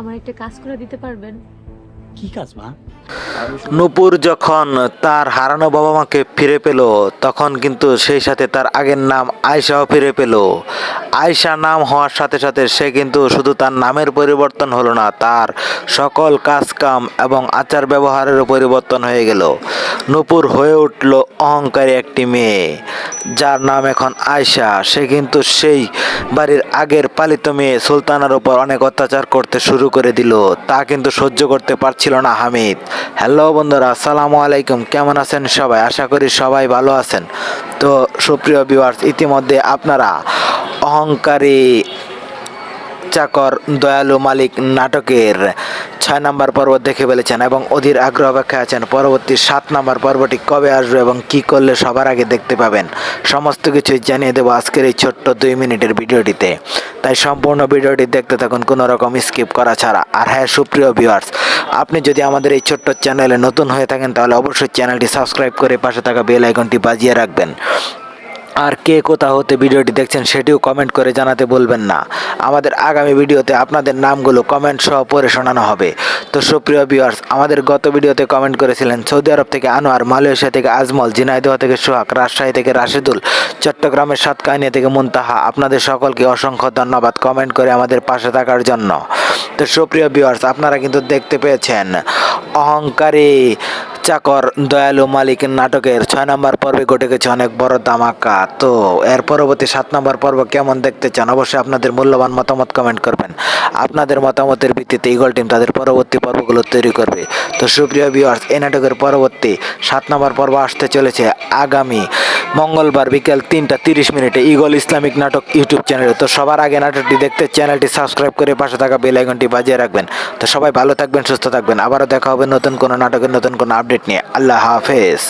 আমার একটা কাজ করে দিতে পারবেন? কি কাজ মা? নূপুর যখন তার হারানো বাবা মাকে ফিরে পেল তখন কিন্তু সেই সাথে তার আগের নাম আয়শাও ফিরে পেল। আয়শা নাম হওয়ার সাথে সাথে সে কিন্তু শুধু তার নামের পরিবর্তন হলো না, তার সকল কাজকাম এবং আচার ব্যবহারেরও পরিবর্তন হয়ে গেল। নূপুর হয়ে উঠল অহংকারী একটি মেয়ে, যার নাম এখন আয়শা। সে কিন্তু সেই বাড়ির আগের পালিত মেয়ে সুলতানার উপর অনেক অত্যাচার করতে শুরু করে দিল। তা কিন্তু সহ্য করতে পারছিল না হামিদ। হ্যালো বন্ধুরা, আসসালামু আলাইকুম। কেমন আছেন সবাই? আশা করি সবাই ভালো আছেন। তো সুপ্রিয় ভিউয়ার্স, ইতিমধ্যে আপনারা অহংকারী চাকর দয়ালু মালিক নাটকের 6 নম্বর পর্ব দেখে ফেলেছেন এবং অধীর আগ্রহ অপেক্ষায় আছেন পরবর্তী 7 নম্বর পর্বটি কবে আসবে এবং কি করলে সবার আগে দেখতে পাবেন। সমস্ত কিছুই জানিয়ে দেবো আজকের এই ছোট্ট 2 মিনিটের ভিডিওটিতে। তাই সম্পূর্ণ ভিডিওটি দেখতে থাকুন কোনো রকম স্কিপ করা ছাড়া। আর হ্যাঁ সুপ্রিয় ভিউয়ার্স, আপনি যদি আমাদের এই ছোট্ট চ্যানেলে নতুন হয়ে থাকেন তাহলে অবশ্যই চ্যানেলটি সাবস্ক্রাইব করে পাশে থাকা বেল আইকনটি বাজিয়ে রাখবেন। আর কে কোথা হতে ভিডিওটি দেখছেন সেটিও কমেন্ট করে জানাতে বলবেন না। আমাদের আগামী ভিডিওতে আপনাদের নামগুলো কমেন্ট সহ পড়ে শোনানো হবে। তো সুপ্রিয় ভিউয়ার্স, আমাদের গত ভিডিওতে কমেন্ট করেছিলেন সৌদি আরব থেকে আনোয়ার, মালয়েশিয়া থেকে আজমল, ঝিনাইদহ থেকে সোহাগ, রাজশাহী থেকে রাশেদুল, চট্টগ্রামের সাতকাহিনী থেকে মুনতাহা। আপনাদের সকলকে অসংখ্য ধন্যবাদ কমেন্ট করে আমাদের পাশে থাকার জন্য। তো সুপ্রিয় ভিউয়ার্স, আপনারা কিন্তু দেখতে পেয়েছেন অহংকারী চাকর দয়ালু মালিক নাটকের 6 নম্বর পর্বে ঘটে গেছে অনেক বড় ধামাকা। তো এর পরবর্তী 7 নম্বর পর্ব কেমন দেখতে চান অবশ্যই আপনাদের মূল্যবান মতামত কমেন্ট করবেন। আপনাদের মতামতের ভিত্তিতে ইগল টিম তাদের পরবর্তী পর্বগুলো তৈরি করবে। তো সুপ্রিয় ভিউয়ার্স, এই নাটকের পরবর্তী 7 নম্বর পর্ব আসতে চলেছে আগামী মঙ্গলবার বিকেল 3টা 30 ইগল ইসলামিক নাটক ইউটিউব চ্যানেলে। তো সবার আগে নাটকটি দেখতে চ্যানেলটি সাবস্ক্রাইব করে পাশে থাকা বেল আইকনটি বাজিয়ে রাখবেন। তো সবাই ভালো থাকবেন, সুস্থ থাকবেন। আবারও দেখা হবে নতুন কোনো নাটকের নতুন কোনো আপডেট নিয়ে। আল্লাহ হাফেজ।